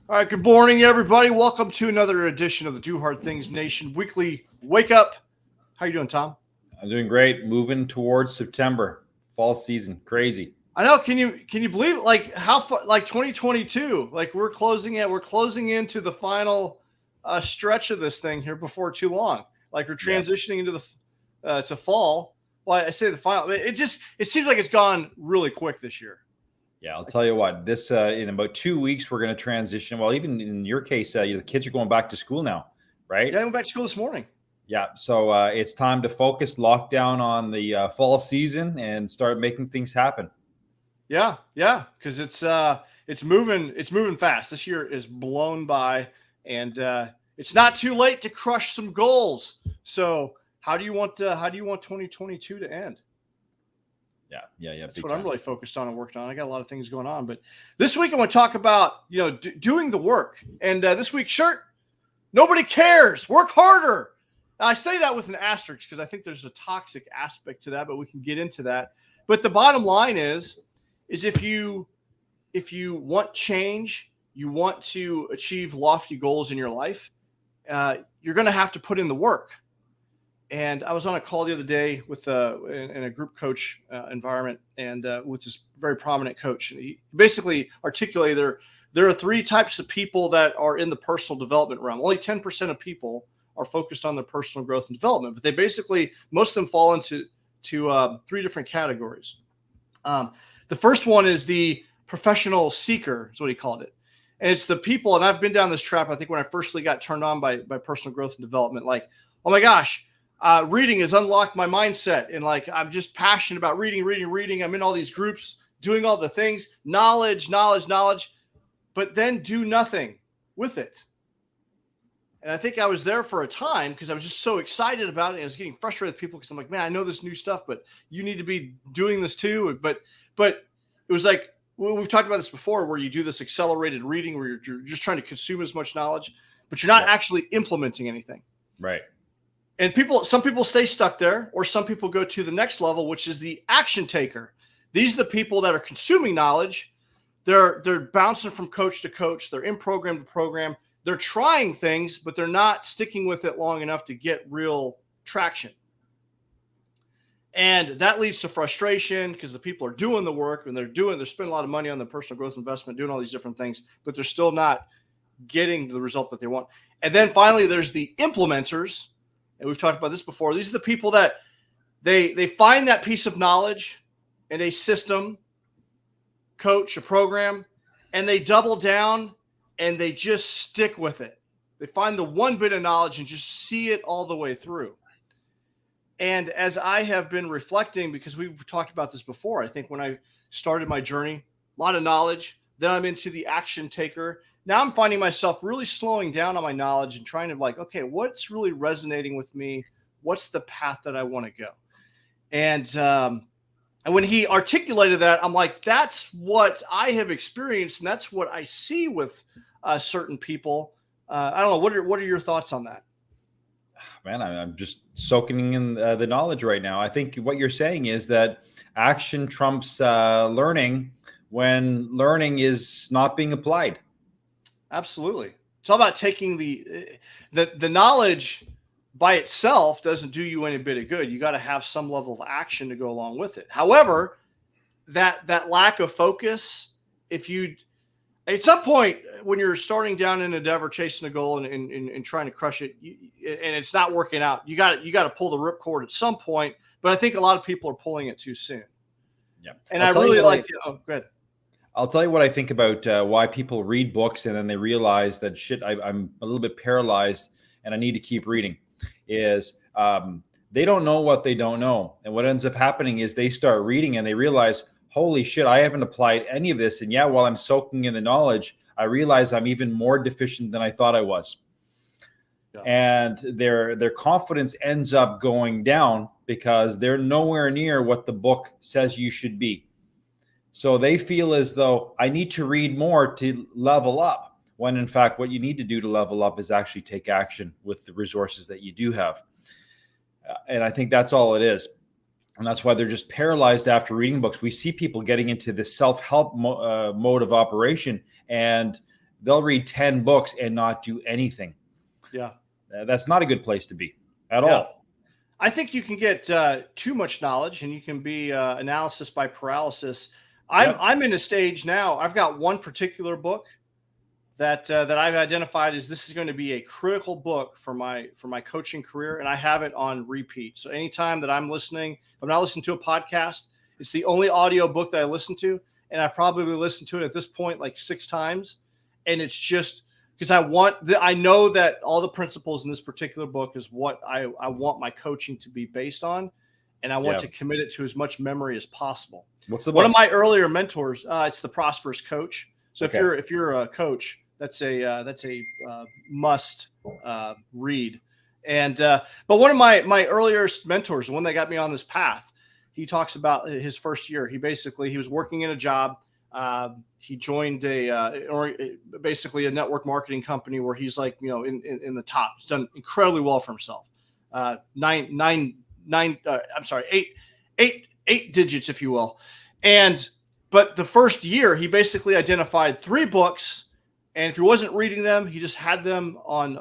All right, good morning, everybody. Welcome to another edition of the Do Hard Things Nation Weekly Wake Up. How you doing, Tom? I'm doing great. Moving towards September, fall season. Crazy. I know. Can you believe it? Like how far? Like 2022. Like we're closing into the final stretch of this thing here before too long. Like we're transitioning into the to fall. Well, I say the final. It seems like it's gone really quick this year. Yeah, I'll tell you what. This in about 2 weeks we're going to transition. Well, even in your case, the kids are going back to school now, right? Yeah, I went back to school this morning. Yeah, so it's time to focus, lock down on the fall season, and start making things happen. Yeah, because it's moving fast. This year is blown by, and it's not too late to crush some goals. So how do you want 2022 to end? Yeah. That's what I'm really focused on and working on. I got a lot of things going on, but this week I want to talk about doing the work. And this week's shirt, nobody cares. Work harder. Now, I say that with an asterisk because I think there's a toxic aspect to that, but we can get into that. But the bottom line is if you want change, you want to achieve lofty goals in your life, you're going to have to put in the work. And I was on a call the other day with in a group coach environment, and with this very prominent coach. And he basically articulated there are three types of people that are in the personal development realm. Only 10% of people are focused on their personal growth and development, but they basically, most of them fall into three different categories. The first one is the professional seeker, is what he called it. And it's the people, and I've been down this trap, I think, when I firstly got turned on by personal growth and development, like, oh my gosh, reading has unlocked my mindset. And like, I'm just passionate about reading. I'm in all these groups, doing all the things, knowledge, but then do nothing with it. And I think I was there for a time because I was just so excited about it. And I was getting frustrated with people because I'm like, man, I know this new stuff, but you need to be doing this too. But it was like, we've talked about this before, where you do this accelerated reading where you're just trying to consume as much knowledge, but you're not actually implementing anything. Right. And some people stay stuck there, or some people go to the next level, which is the action taker. These are the people that are consuming knowledge. They're bouncing from coach to coach. They're in program to program. They're trying things, but they're not sticking with it long enough to get real traction. And that leads to frustration because the people are doing the work and they're spending a lot of money on their personal growth investment, doing all these different things, but they're still not getting the result that they want. And then finally, there's the implementers. And we've talked about this before. These are the people that they find that piece of knowledge in a system, coach, a program, and they double down and they just stick with it. They find the one bit of knowledge and just see it all the way through. And as I have been reflecting, because we've talked about this before, I think when I started my journey, a lot of knowledge, then I'm into the action taker. Now I'm finding myself really slowing down on my knowledge and trying to like, okay, what's really resonating with me? What's the path that I want to go? And when he articulated that, I'm like, that's what I have experienced. And that's what I see with certain people. I don't know. What are your thoughts on that? Man, I'm just soaking in the knowledge right now. I think what you're saying is that action trumps learning when learning is not being applied. Absolutely. It's all about taking the knowledge by itself doesn't do you any bit of good. You got to have some level of action to go along with it. However, that lack of focus, if you at some point when you're starting down in an endeavor, chasing a goal and trying to crush it, and it's not working out, you got to pull the ripcord at some point. But I think a lot of people are pulling it too soon. Yeah, and I really like to. Oh, go ahead. I'll tell you what I think about why people read books and then they realize that I'm a little bit paralyzed and I need to keep reading. Is they don't know what they don't know, and what ends up happening is they start reading and they realize, holy shit, I haven't applied any of this. And yeah, while I'm soaking in the knowledge, I realize I'm even more deficient than I thought I was. Yeah. And their confidence ends up going down because they're nowhere near what the book says you should be. So they feel as though I need to read more to level up, when in fact, what you need to do to level up is actually take action with the resources that you do have. And I think that's all it is. And that's why they're just paralyzed after reading books. We see people getting into this self-help mode of operation, and they'll read 10 books and not do anything. Yeah. That's not a good place to be at all. I think you can get too much knowledge, and you can be analysis by paralysis. I'm in a stage now. I've got one particular book that I've identified as this is going to be a critical book for my coaching career, and I have it on repeat. So anytime that I'm listening, if I'm not listening to a podcast, it's the only audio book that I listen to, and I've probably listened to it at this point like 6 times, and it's just because I know that all the principles in this particular book is what I want my coaching to be based on, and I want to commit it to as much memory as possible. What's the book? One of my earlier mentors? It's The Prosperous Coach. So if you're a coach, that's a must read. And but one of my earliest mentors, the one that got me on this path, he talks about his first year. He was working in a job. He joined basically a network marketing company where he's like, in the top. He's done incredibly well for himself. 8 digits, if you will. But the first year, he basically identified 3 books. And if he wasn't reading them, he just had them on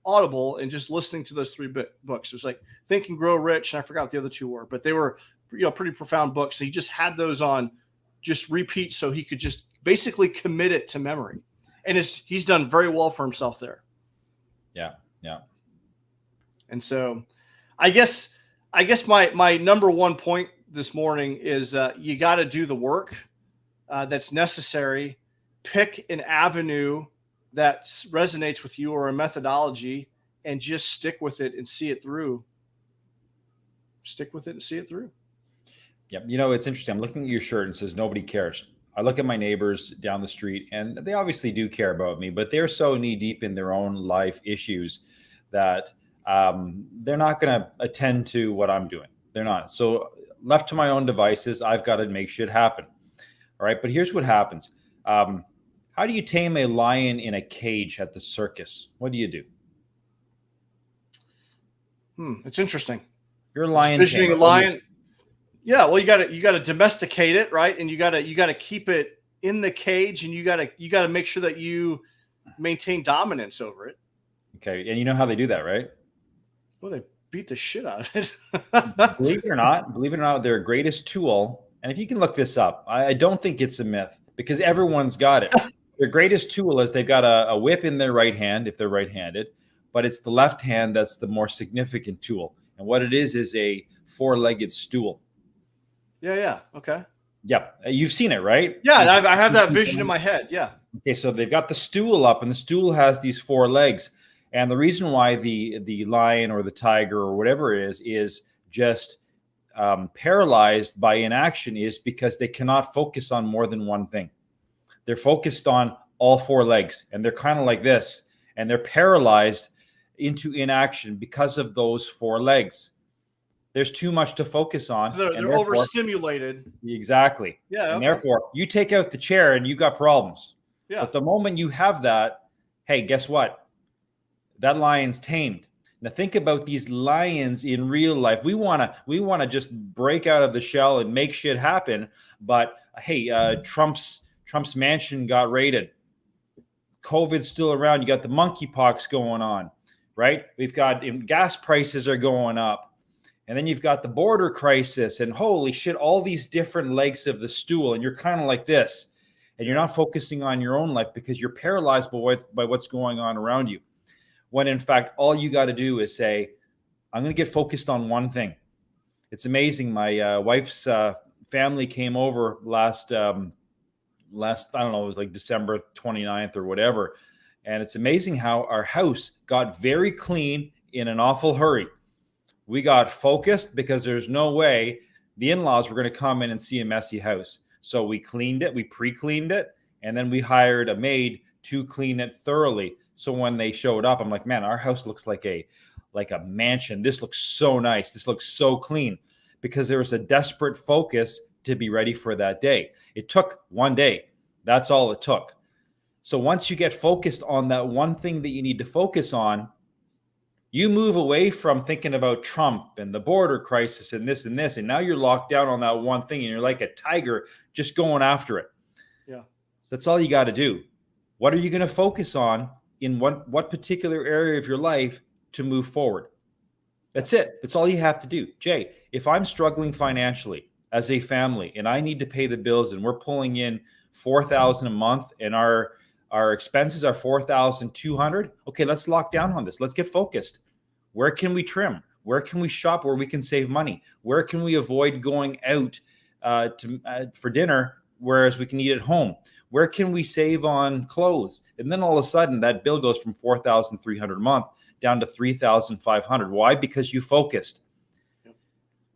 Audible and just listening to those 3 books. It was like Think and Grow Rich, and I forgot what the other 2 were, but they were pretty profound books. So he just had those on just repeat, so he could just basically commit it to memory. And he's done very well for himself there. Yeah. And so, I guess my number one point this morning is you got to do the work that's necessary. Pick an avenue that resonates with you or a methodology, and just stick with it and see it through. Stick with it and see it through. Yeah. It's interesting. I'm looking at your shirt and it says nobody cares. I look at my neighbors down the street, and they obviously do care about me, but they're so knee deep in their own life issues that they're not going to attend to what I'm doing. They're not. So left to my own devices, I've got to make shit happen. All right. But here's what happens. How do you tame a lion in a cage at the circus? What do you do? It's interesting. You're a lion. Envisioning a lion. Yeah, well, you got to domesticate it, right? And you got to keep it in the cage, and you got to make sure that you maintain dominance over it. Okay, and you know how they do that, right? Well, they beat the shit out of it. Believe it or not, their greatest tool, and if you can look this up, I don't think it's a myth because everyone's got it. Their greatest tool is they've got a whip in their right hand if they're right-handed, but it's the left hand that's the more significant tool. And what it is a 4-legged stool. Yeah. Okay. Yeah. You've seen it, right? Yeah. I have that vision in my head. Yeah. Okay. So they've got the stool up, and the stool has these 4 legs. And the reason why the lion or the tiger or whatever it is just paralyzed by inaction is because they cannot focus on more than one thing. They're focused on all 4 legs, and they're kind of like this, and they're paralyzed into inaction because of those 4 legs. There's too much to focus on. They're overstimulated. Exactly. Yeah. And therefore, you take out the chair and you got problems. Yeah. But the moment you have that, hey, guess what? That lion's tamed. Now think about these lions in real life. We want to just break out of the shell and make shit happen. But hey, Trump's mansion got raided. COVID's still around. You got the monkeypox going on, right? We've got gas prices are going up. And then you've got the border crisis, and holy shit, all these different legs of the stool. And you're kind of like this, and you're not focusing on your own life because you're paralyzed by what's going on around you. When in fact, all you got to do is say, I'm going to get focused on one thing. It's amazing. My wife's family came over last, I don't know, it was like December 29th or whatever. And it's amazing how our house got very clean in an awful hurry. We got focused because there's no way the in-laws were going to come in and see a messy house. So we cleaned it, we pre-cleaned it, and then we hired a maid to clean it thoroughly. So when they showed up, I'm like, man, our house looks like a mansion. This looks so nice. This looks so clean, because there was a desperate focus to be ready for that day. It took one day. That's all it took. So once you get focused on that one thing that you need to focus on, you move away from thinking about Trump and the border crisis and this, and now you're locked down on that one thing, and you're like a tiger just going after it. Yeah. So that's all you got to do. What are you going to focus on in what particular area of your life to move forward? That's it. That's all you have to do. Jay, if I'm struggling financially as a family and I need to pay the bills and we're pulling in $4,000 a month and our expenses are $4,200, okay, let's lock down on this. Let's get focused. Where can we trim? Where can we shop where we can save money? Where can we avoid going out for dinner, whereas we can eat at home? Where can we save on clothes? And then all of a sudden that bill goes from $4,300 a month down to $3,500. Why? Because you focused.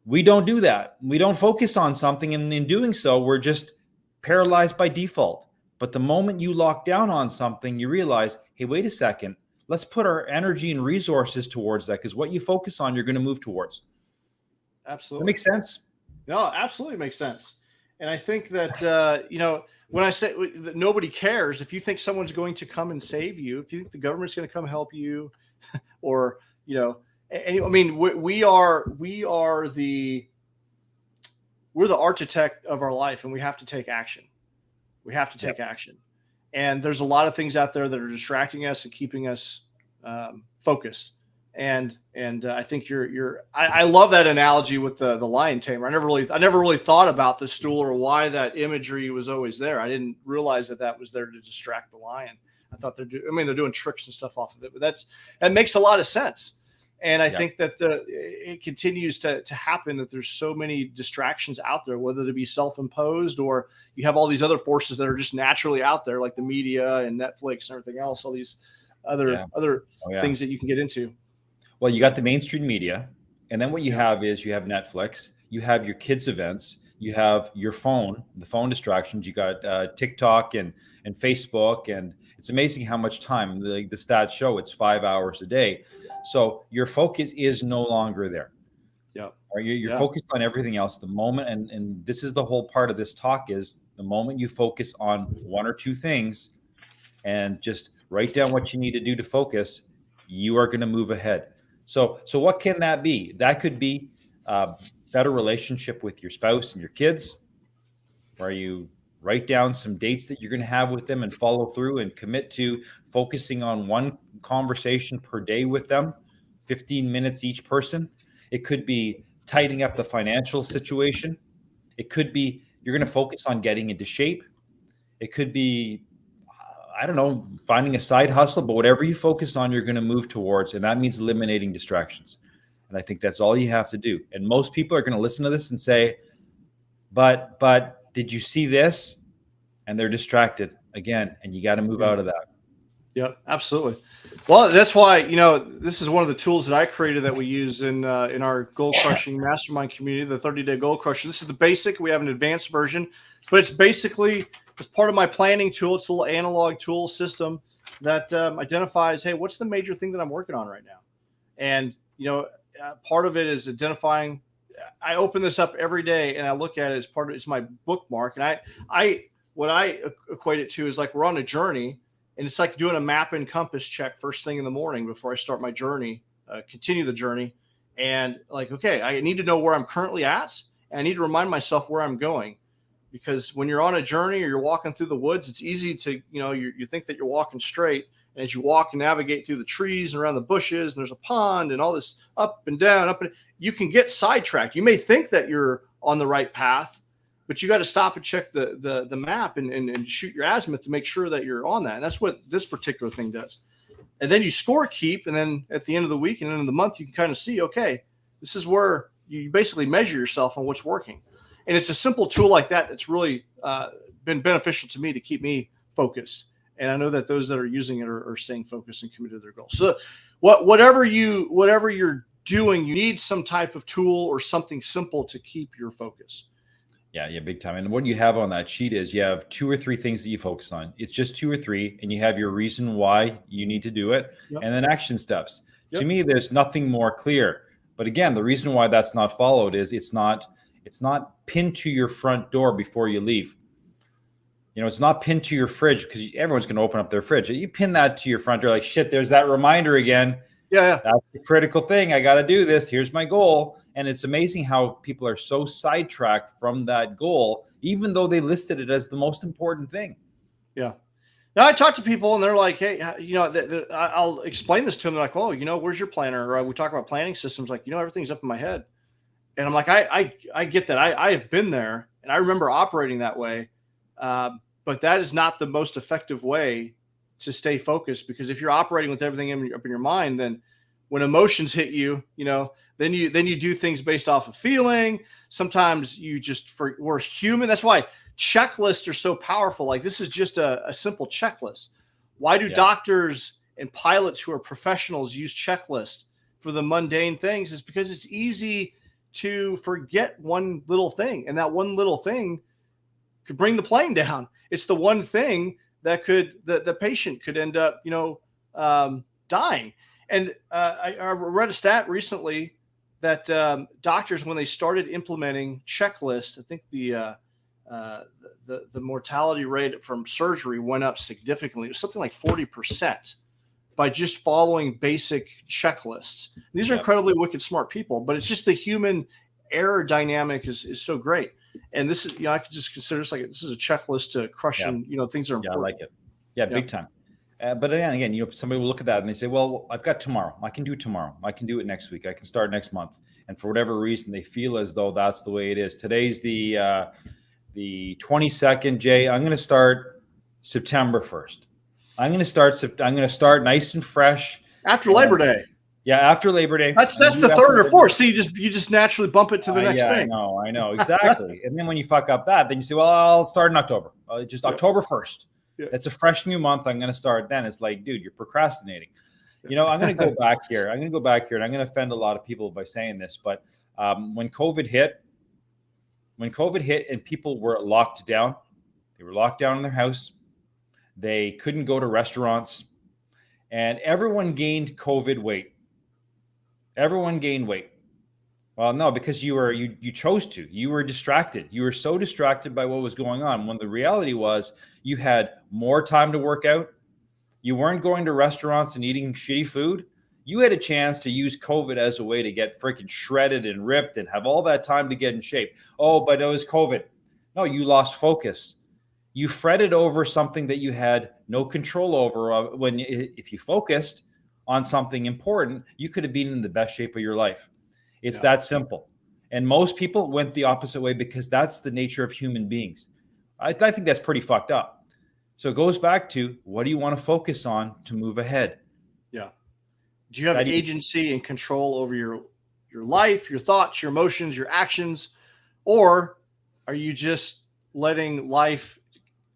We don't do that. We don't focus on something, and in doing so, we're just paralyzed by default. But the moment you lock down on something, you realize, hey, wait a second, let's put our energy and resources towards that, because what you focus on, you're going to move towards. Absolutely. That makes sense. No, absolutely makes sense. And I think that, when I say that nobody cares, if you think someone's going to come and save you, if you think the government's going to come help you, or, I mean, we're the architect of our life, and we have to take action. We have to take action. And there's a lot of things out there that are distracting us and keeping us focused. And I think I love that analogy with the lion tamer. I never really thought about the stool or why that imagery was always there. I didn't realize that was there to distract the lion. I thought they're doing tricks and stuff off of it, but that makes a lot of sense. And I think that it continues to happen, that there's so many distractions out there, whether they be self-imposed or you have all these other forces that are just naturally out there, like the media and Netflix and everything else, all these other things that you can get into. Well, you got the mainstream media, and then what you have is you have Netflix, you have your kids' events, you have your phone, the phone distractions, you got TikTok and Facebook, and it's amazing how much time, the stats show it's 5 hours a day. So your focus is no longer there. Yeah. You're focused on everything else. The moment, and this is the whole part of this talk, is the moment you focus on one or two things and just write down what you need to do to focus, you are going to move ahead. So what can that be? That could be a better relationship with your spouse and your kids, where you write down some dates that you're going to have with them and follow through and commit to focusing on one conversation per day with them, 15 minutes each person. It could be tightening up the financial situation. It could be you're going to focus on getting into shape. It could be, I don't know, finding a side hustle, but whatever you focus on, you're going to move towards, and that means eliminating distractions. And I think that's all you have to do. And most people are going to listen to this and say, but did you see this? And they're distracted again, and you got to move out of that. Yeah, absolutely. Well, that's why, this is one of the tools that I created that we use in our goal crushing mastermind community, the 30-day goal crusher. This is the basic. We have an advanced version, but it's basically, it's part of my planning tool. It's a little analog tool system that identifies, hey, what's the major thing that I'm working on right now? And, part of it is identifying. I open this up every day and I look at it as it's my bookmark. And what I equate it to is like we're on a journey, and it's like doing a map and compass check first thing in the morning before I start my journey, continue the journey. And like, okay, I need to know where I'm currently at, and I need to remind myself where I'm going. Because when you're on a journey or you're walking through the woods, it's easy to, you think that you're walking straight. And as you walk and navigate through the trees and around the bushes, and there's a pond and all this up and down, you can get sidetracked. You may think that you're on the right path, but you got to stop and check the map and shoot your azimuth to make sure that you're on that. And that's what this particular thing does. And then you score keep. And then at the end of the week and end of the month, you can kind of see, okay, this is where you basically measure yourself on what's working. And it's a simple tool like that that's really been beneficial to me to keep me focused. And I know that those that are using it are staying focused and committed to their goals. So whatever you're doing, you need some type of tool or something simple to keep your focus. Yeah, big time. And what you have on that sheet is you have 2 or 3 things that you focus on. It's just 2 or 3, and you have your reason why you need to do it, and then action steps. To me, there's nothing more clear. But again, the reason why that's not followed is it's not pinned to your front door before you leave. It's not pinned to your fridge, because everyone's going to open up their fridge. You pin that to your front door, like, shit, there's that reminder again. Yeah. That's the critical thing. I got to do this. Here's my goal. And it's amazing how people are so sidetracked from that goal, even though they listed it as the most important thing. Yeah. Now I talk to people and they're like, hey, I'll explain this to them. They're like, oh, where's your planner? Or we talk about planning systems. Like, everything's up in my head. And I'm like, I get that. I have been there and I remember operating that way. But that is not the most effective way to stay focused, because if you're operating with everything up in your mind, then when emotions hit you, then you do things based off of feeling. Sometimes we're human. That's why checklists are so powerful. Like, this is just a simple checklist. Why do doctors and pilots who are professionals use checklists for the mundane things? Is because it's easy to forget one little thing, and that one little thing could bring the plane down. It's the one thing that the patient could end up, dying. And I read a stat recently that doctors, when they started implementing checklists, I think the mortality rate from surgery went up significantly. It was something like 40% by just following basic checklists. These are incredibly wicked smart people, but it's just the human error dynamic is so great. And this is, I could just consider this is a checklist to crushing, things that are important. I like it. Yeah, big time. But again, somebody will look at that and they say, well, I've got tomorrow. I can do it tomorrow. I can do it next week. I can start next month. And for whatever reason, they feel as though that's the way it is. Today's the 22nd, Jay. I'm going to start September 1st. I'm going to start nice and fresh. After Labor Day. Yeah, after Labor Day. That's the third or fourth. So you just naturally bump it to the next thing. I know exactly. And then when you fuck up that, then you say, well, I'll start in October. October 1st. Yeah. It's a fresh new month. I'm going to start then. It's like, dude, you're procrastinating. I'm going to go back here. And I'm going to offend a lot of people by saying this, but when COVID hit and people were locked down, they were locked down in their house. They couldn't go to restaurants, and everyone gained COVID weight. Everyone gained weight. Well, no, because you chose to. You were distracted. You were so distracted by what was going on, when the reality was you had more time to work out. You weren't going to restaurants and eating shitty food. You had a chance to use COVID as a way to get freaking shredded and ripped and have all that time to get in shape. Oh, but it was COVID. No, you lost focus. You fretted over something that you had no control over. If you focused on something important, you could have been in the best shape of your life. It's that simple. And most people went the opposite way, because that's the nature of human beings. I think that's pretty fucked up. So it goes back to, what do you want to focus on to move ahead? Yeah. Do you have agency and control over your life, your thoughts, your emotions, your actions? Or are you just letting life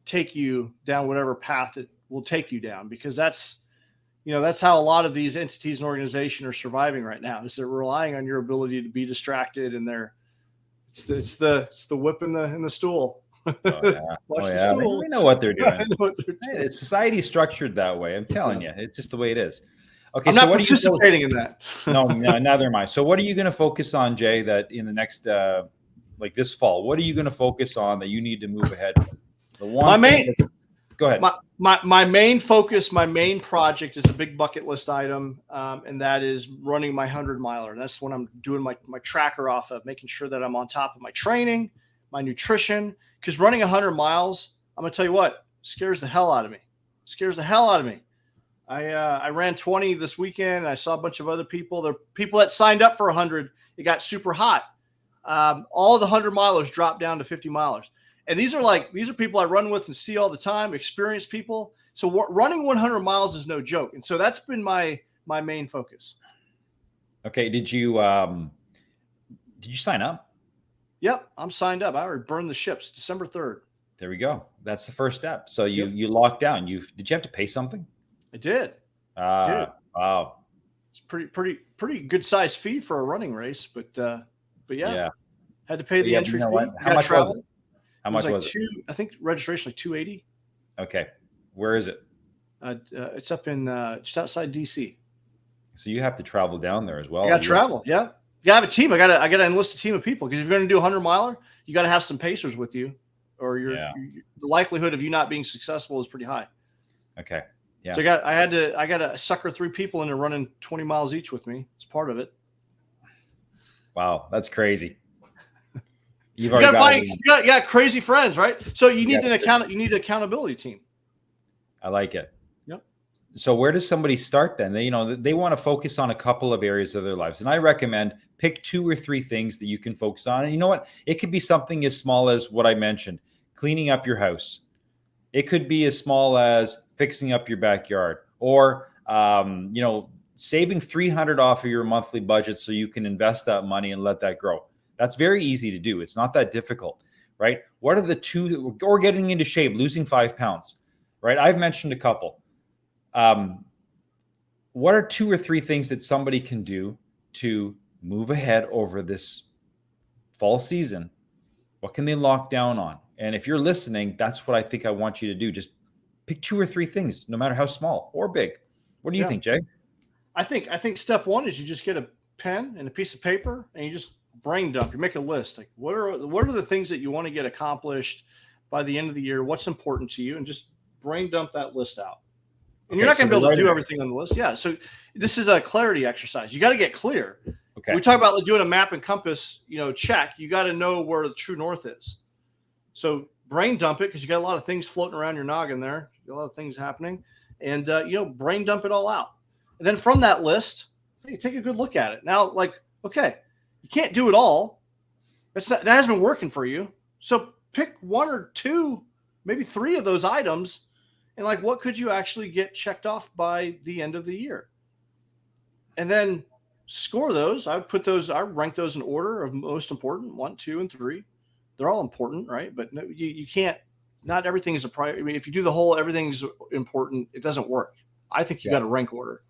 take you down whatever path it will take you down? Because that's how a lot of these entities and organizations are surviving right now, is they're relying on your ability to be distracted, and it's the whip in the stool. They know what they're doing. It's society structured that way. I'm telling you, it's just the way it is. Okay, I'm not participating in that. No, neither am I. So what are you going to focus on, Jay, that in the next, like this fall, what are you going to focus on that you need to move ahead with? Go ahead. My main focus, my main project is a big bucket list item, and that is running my 100-miler. And that's what I'm doing my tracker off of, making sure that I'm on top of my training, my nutrition, because running 100 miles, I'm going to tell you what, scares the hell out of me. I ran 20 this weekend. And I saw a bunch of other people. The people that signed up for 100, it got super hot. All the 100-milers dropped down to 50 milers. And these are people I run with and see all the time, experienced people. So running 100 miles is no joke. And so that's been my main focus. Okay. Did you sign up? Yep. I'm signed up. I already burned the ships December 3rd. There we go. That's the first step. So you locked down. Did you have to pay something? I did. Wow. It's pretty good sized fee for a running race, but yeah. Had to pay the entry fee. How much was it? How much was it? I think registration like $280. Okay. Where is it? It's up in just outside DC. So you have to travel down there as well. I got to travel. Yeah. Yeah. I have a team. I got to enlist a team of people, because if you're going to do a 100-miler, you got to have some pacers with you, or the likelihood of you not being successful is pretty high. Okay. Yeah. So I got to sucker 3 people into running 20 miles each with me. It's part of it. Wow. That's crazy. You got crazy friends, right? So you need an accountability team. I like it. Yep. So where does somebody start then? They want to focus on a couple of areas of their lives. And I recommend pick 2 or 3 things that you can focus on. And you know what? It could be something as small as what I mentioned, cleaning up your house. It could be as small as fixing up your backyard, or, saving $300 off of your monthly budget so you can invest that money and let that grow. That's very easy to do. It's not that difficult, right? What are the 2, or getting into shape, losing 5 pounds, right? I've mentioned a couple. What are 2 or 3 things that somebody can do to move ahead over this fall season? What can they lock down on? And if you're listening, that's what I think I want you to do. Just pick 2 or 3 things, no matter how small or big. What do you think, Jay? I think step 1 is you just get a pen and a piece of paper and you just brain dump. You make a list. Like what are the things that you want to get accomplished by the end of the year? What's important to you? And just brain dump that list out. And you're not going to be able to do everything on the list. Yeah. So this is a clarity exercise. You got to get clear. Okay. We talk about doing a map and compass, check. You got to know where the true north is. So brain dump it, because you got a lot of things floating around your noggin there. You got a lot of things happening, and brain dump it all out. And then from that list, hey, take a good look at it. Now, okay, you can't do it all. That has been working for you. So pick 1 or 2, maybe 3 of those items, and what could you actually get checked off by the end of the year? And then score those. I rank those in order of most important, 1, 2, and 3. They're all important, right? But no, you can't. Not everything is a priority. I mean, if you do the whole everything's important, it doesn't work. I think you got to rank order.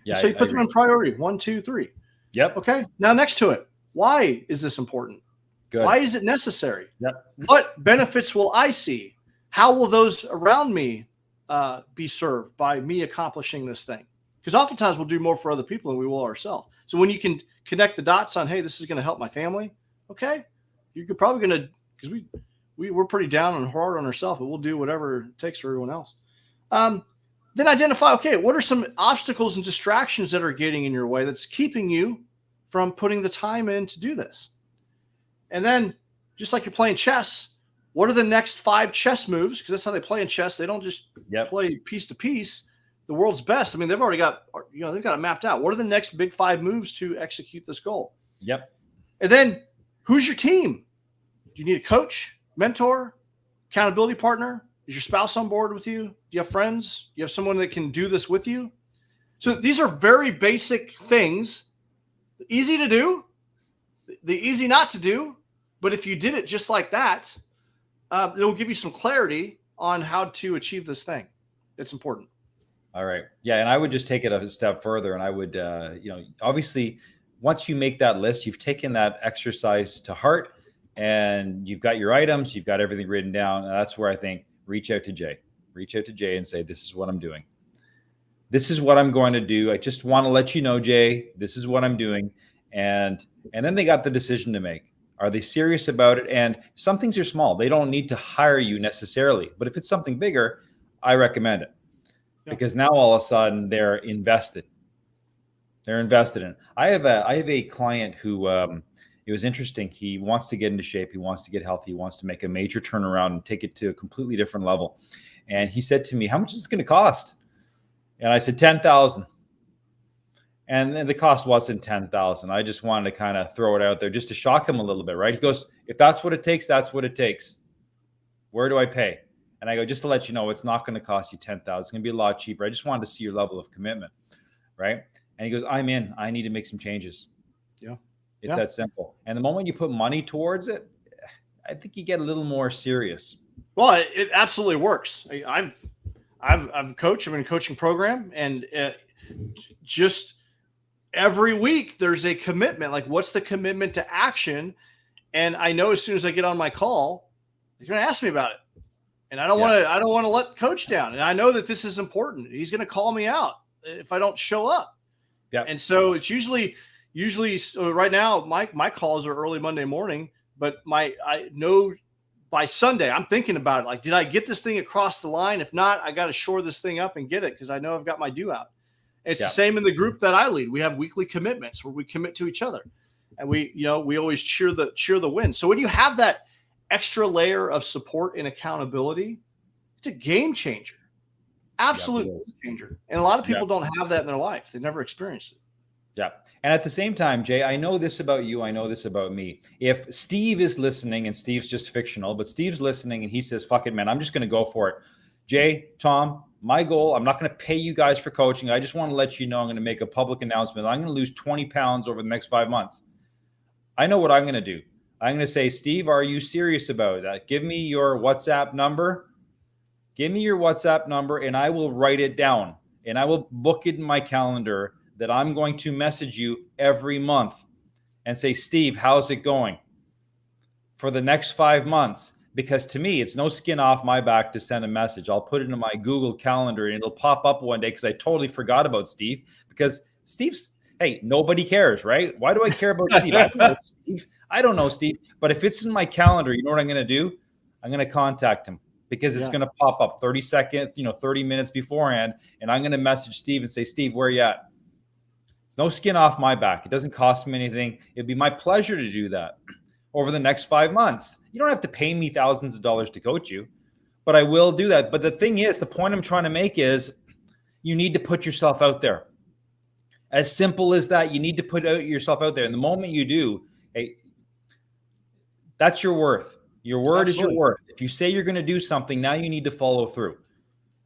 Yeah. So you put them in priority, 1, 2, 3. Yep. Okay. Now next to it, why is this important? Good. Why is it necessary? Yep. What benefits will I see? How will those around me be served by me accomplishing this thing? Because oftentimes we'll do more for other people than we will ourselves. So when you can connect the dots on, hey, this is going to help my family. Okay. You're probably going to, because we're pretty down and hard on ourselves, but we'll do whatever it takes for everyone else. Then identify, okay, what are some obstacles and distractions that are getting in your way that's keeping you from putting the time in to do this? And then, just like you're playing chess, what are the next 5 chess moves? Because that's how they play in chess. They don't just play piece to piece. The world's best. I mean, they've already got, they've got it mapped out. What are the next big 5 moves to execute this goal? Yep. And then, who's your team? Do you need a coach, mentor, accountability partner? Is your spouse on board with you? Do you have friends? Do you have someone that can do this with you? So these are very basic things, easy to do, the easy not to do. But if you did it just like that, it will give you some clarity on how to achieve this thing. It's important. All right. Yeah. And I would just take it a step further. And I would, obviously, once you make that list, you've taken that exercise to heart and you've got your items, you've got everything written down. And that's where I think reach out to Jay and say, this is what I'm doing. This is what I'm going to do. I just want to let you know, Jay, this is what I'm doing. And then they got the decision to make. Are they serious about it? And some things are small. They don't need to hire you necessarily. But if it's something bigger, I recommend it. Because now all of a sudden they're invested. They're invested in it. I have a client who it was interesting. He wants to get into shape. He wants to get healthy. He wants to make a major turnaround and take it to a completely different level. And he said to me, how much is this going to cost? And I said, $10,000. And then the cost wasn't $10,000. I just wanted to kind of throw it out there just to shock him a little bit, right? He goes, if that's what it takes, that's what it takes. Where do I pay? And I go, just to let you know, it's not going to cost you $10,000. It's going to be a lot cheaper. I just wanted to see your level of commitment, right? And he goes, I'm in. I need to make some changes. Yeah. It's that simple. And the moment you put money towards it, I think you get a little more serious. Well, it absolutely works. I've coached. I'm in a coaching program, and just every week there's a commitment. Like, what's the commitment to action? And I know as soon as I get on my call, he's going to ask me about it, and I don't want to let coach down. And I know that this is important. He's going to call me out if I don't show up. Yeah. And so it's usually right now my calls are early Monday morning, but I know by Sunday I'm thinking about it. Like, did I get this thing across the line? If not, I got to shore this thing up and get it, because I know I've got my due out. It's the same in the group that I lead. We have weekly commitments where we commit to each other, and we always cheer the win. So when you have that extra layer of support and accountability, it's a game changer. Absolute it is. changer. And a lot of Yeah. people don't have that in their life. They've never experienced it. Yeah. And at the same time, Jay, I know this about you. I know this about me. If Steve is listening, and Steve's just fictional, but Steve's listening and he says, fuck it, man, I'm just going to go for it. Jay, Tom, my goal, I'm not going to pay you guys for coaching. I just want to let you know I'm going to make a public announcement. I'm going to lose 20 pounds over the next 5 months. I know what I'm going to do. I'm going to say, Steve, are you serious about that? Give me your WhatsApp number. Give me your WhatsApp number and I will write it down and I will book it in my calendar that I'm going to message you every month and say, Steve, how's it going for the next 5 months? Because to me, it's no skin off my back to send a message. I'll put it in my Google Calendar and it'll pop up one day because I totally forgot about Steve. Because Steve's, hey, nobody cares, right? Why do I care about Steve? I don't know Steve. I don't know Steve. But if it's in my calendar, you know what I'm going to do? I'm going to contact him because it's going to pop up 30 seconds, 30 minutes beforehand. And I'm going to message Steve and say, Steve, where are you at? It's no skin off my back. It doesn't cost me anything. It'd be my pleasure to do that over the next 5 months. You don't have to pay me thousands of dollars to coach you, but I will do that. But the thing is, the point I'm trying to make is you need to put yourself out there. As simple as that, you need to put yourself out there. And the moment you do, hey, that's your worth. Your word is your worth. If you say you're going to do something, now you need to follow through.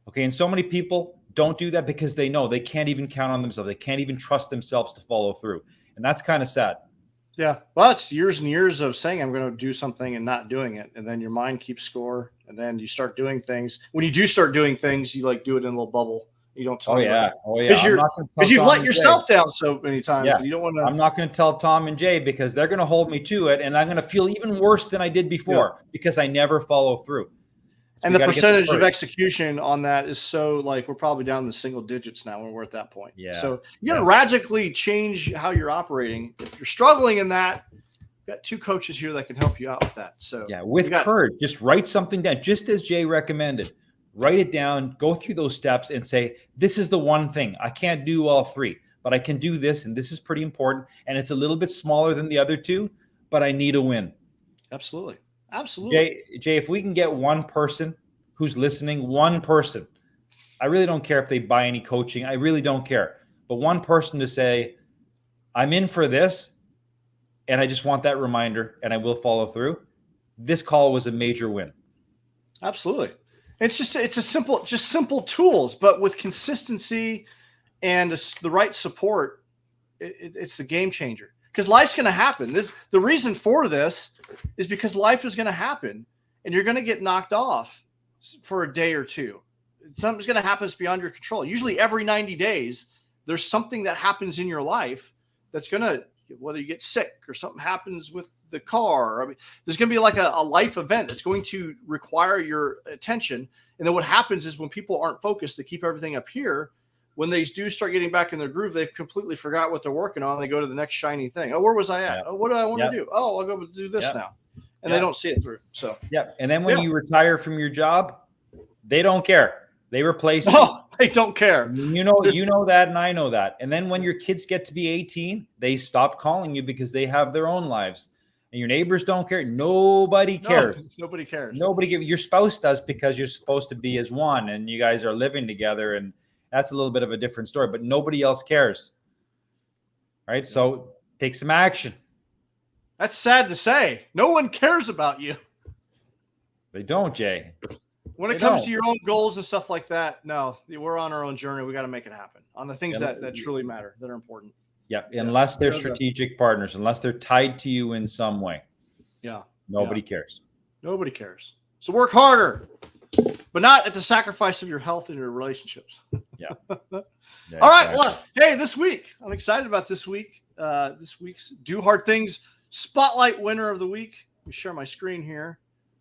Okay. And so many people don't do that because they know they can't even count on themselves. They can't even trust themselves to follow through. And that's kind of sad. Yeah. Well, it's years and years of saying I'm going to do something and not doing it. And then your mind keeps score. And then you start doing things. When you do start doing things, you like do it in a little bubble. You don't tell yeah. Because you've let yourself down so many times. Yeah. And you don't want to. I'm not going to tell Tom and Jay because they're going to hold me to it. And I'm going to feel even worse than I did before because I never follow through. So and the percentage of execution on that is so like we're probably down in the single digits now when we're at that point. Yeah. So you got to radically change how you're operating. If you're struggling in that, we've got 2 coaches here that can help you out with that. So with courage, just write something down, just as Jay recommended. Write it down, go through those steps and say, this is the one thing. I can't do all 3, but I can do this. And this is pretty important. And it's a little bit smaller than the other 2, but I need a win. Absolutely. Absolutely. Jay, if we can get one person who's listening, one person, I really don't care if they buy any coaching. I really don't care. But one person to say, I'm in for this, and I just want that reminder, and I will follow through. This call was a major win. Absolutely. It's simple tools, but with consistency and the right support, it's the game changer. Because life's going to happen. The reason for this is because life is going to happen, and you're going to get knocked off for a day or 2. Something's going to happen that's beyond your control. Usually every 90 days, there's something that happens in your life that's going to, whether you get sick or something happens with the car. I mean, there's going to be like a life event that's going to require your attention. And then what happens is when people aren't focused, they keep everything up here. When they do start getting back in their groove, they completely forgot what they're working on. They go to the next shiny thing. Oh, where was I at? Yeah. Oh, what do I want to do? Oh, I'll go do this now. And they don't see it through. So and then when you retire from your job, they don't care. They replace you. No, they don't care. You know that, and I know that. And then when your kids get to be 18, they stop calling you because they have their own lives. And your neighbors don't care. Nobody cares. No, nobody cares. Nobody cares. Your spouse does because you're supposed to be as one, and you guys are living together, and that's a little bit of a different story. But nobody else cares. All right, so take some action. That's sad to say. No one cares about you. They don't, Jay. When it comes to your own goals and stuff like that, no, we're on our own journey. We got to make it happen on the things that truly matter, that are important. Yeah, unless they're strategic partners, unless they're tied to you in some way. Yeah. Nobody cares. Nobody cares. So work harder, but not at the sacrifice of your health and your relationships. Yeah. All right. Well, hey, this week, I'm excited about this week. This week's Do Hard Things Spotlight winner of the week. Let me share my screen here.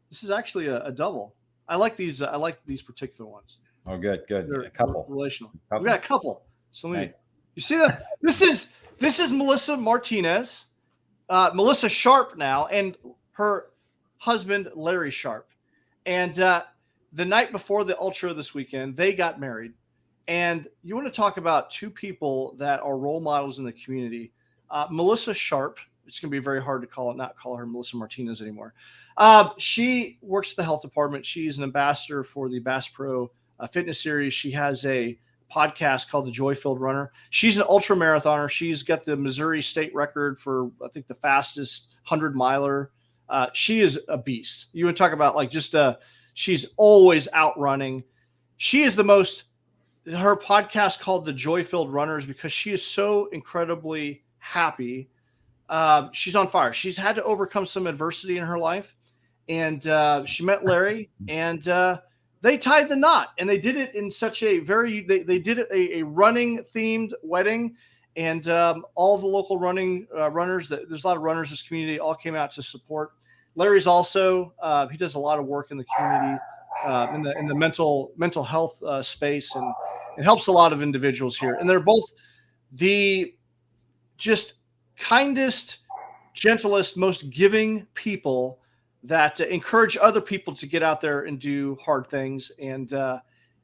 This is actually a double. I like these. I like these particular ones. Oh, good. They're A couple. Relational. We got a couple. So nice. You see that? This is Melissa Martinez, Melissa Sharp now, and her husband Larry Sharp. And the night before the Ultra this weekend, they got married. And you want to talk about 2 people that are role models in the community. Melissa Sharp. It's going to be very hard to not call her Melissa Martinez anymore. She works at the health department. She's an ambassador for the Bass Pro fitness series. She has a podcast called The Joy-Filled Runner. She's an ultra marathoner. She's got the Missouri state record for, I think, the fastest 100-miler. She is a beast. You would talk about like just she's always outrunning. She is her podcast called The Joy-Filled Runners because she is so incredibly happy. She's on fire. She's had to overcome some adversity in her life, and she met Larry, and they tied the knot, and they did it in such a they did it a running themed wedding, and all the local runners, there's a lot of runners in this community, all came out to support. Larry's also, he does a lot of work in the community, in the mental health space, and it helps a lot of individuals here. And they're both the just kindest, gentlest, most giving people that encourage other people to get out there and do hard things. And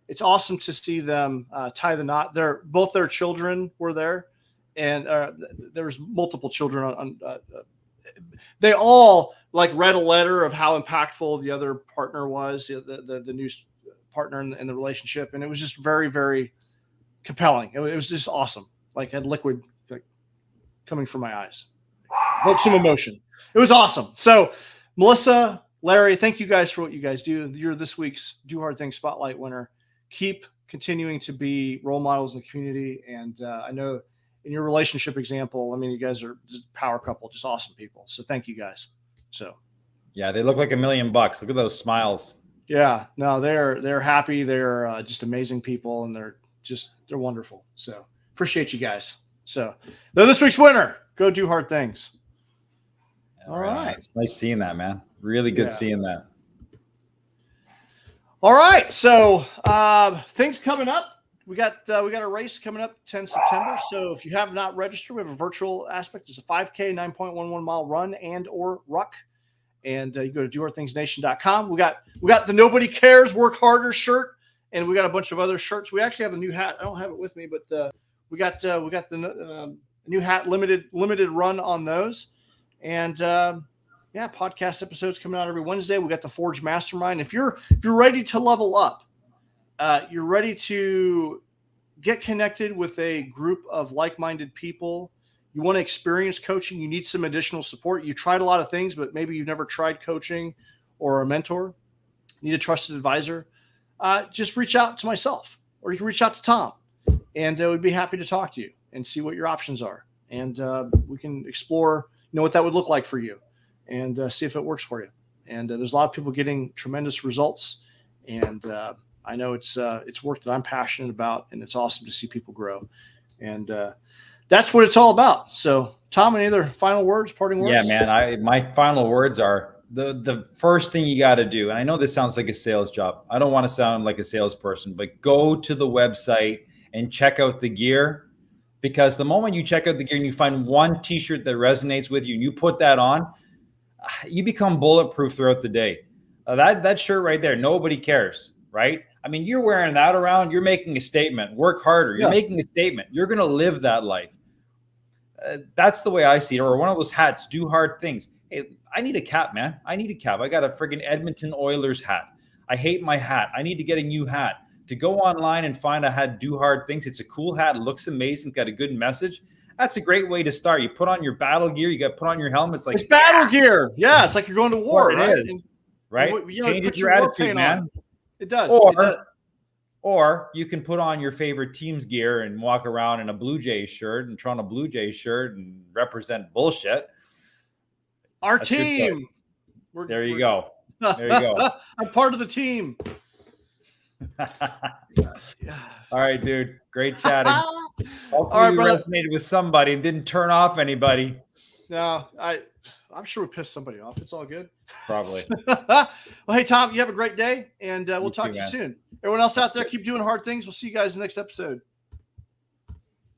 it's awesome to see them tie the knot. Both their children were there, and there was multiple children they all like read a letter of how impactful the other partner was, the new partner in the relationship. And it was just very, very compelling. It was just awesome. Like had liquid coming from my eyes, evoked some emotion. It was awesome. So Melissa, Larry, thank you guys for what you guys do. You're this week's Do Hard Things Spotlight winner. Keep continuing to be role models in the community. And I know in your relationship example, I mean, you guys are just a power couple, just awesome people. So thank you guys. So, yeah, they look like $1 million. Look at those smiles. Yeah, no, they're happy. They're just amazing people, and they're wonderful. So appreciate you guys. So they're this week's winner. Go do hard things. All right. It's nice seeing that, man. Really good seeing that. All right. So things coming up. We got a race coming up 10 September. So if you have not registered, we have a virtual aspect. It's a 5K, 9.11 mile run and or ruck. And you go to dohardthingsnation.com. We got the Nobody Cares Work Harder shirt, and we got a bunch of other shirts. We actually have a new hat. I don't have it with me, but we got the new hat limited run on those. And podcast episodes coming out every Wednesday. We got the Forge Mastermind. If you're ready to level up, you're ready to get connected with a group of like-minded people. You want to experience coaching. You need some additional support. You tried a lot of things, but maybe you've never tried coaching or a mentor. You need a trusted advisor. Just reach out to myself, or you can reach out to Tom, and we'd be happy to talk to you and see what your options are. And we can explore, what that would look like for you, and see if it works for you. And there's a lot of people getting tremendous results. And I know it's work that I'm passionate about, and it's awesome to see people grow. And that's what it's all about. So, Tom, any other final words, parting words? Yeah, man. My final words are the first thing you got to do. And I know this sounds like a sales job. I don't want to sound like a salesperson, but go to the website and check out the gear, because the moment you check out the gear and you find one t-shirt that resonates with you and you put that on, you become bulletproof throughout the day. That shirt right there, nobody cares, right? I mean, you're wearing that around, you're making a statement. Work harder. You're making a statement. You're going to live that life. That's the way I see it. Or one of those hats, do hard things. Hey, I need a cap, man. I need a cap. I got a friggin' Edmonton Oilers hat. I hate my hat. I need to get a new hat. To go online and find a hat, do hard things. It's a cool hat. It looks amazing. It's got a good message. That's a great way to start. You put on your battle gear. You got to put on your helmet. It's battle gear. Yeah, it's like you're going to war, right? Is, right? Changes your attitude, man. It does. Or you can put on your favorite team's gear and walk around in a Blue Jays shirt and Toronto Blue Jays shirt and represent bullshit. That's team. There you go. There you go. I'm part of the team. All right, dude. Great chatting. Hopefully all right, you brother. resonated with somebody and didn't turn off anybody. No, I'm sure we pissed somebody off. It's all good. Probably. Well, hey, Tom, you have a great day, and we'll talk too, to you man. soon. Everyone else out there, keep doing hard things. We'll see you guys in the next episode.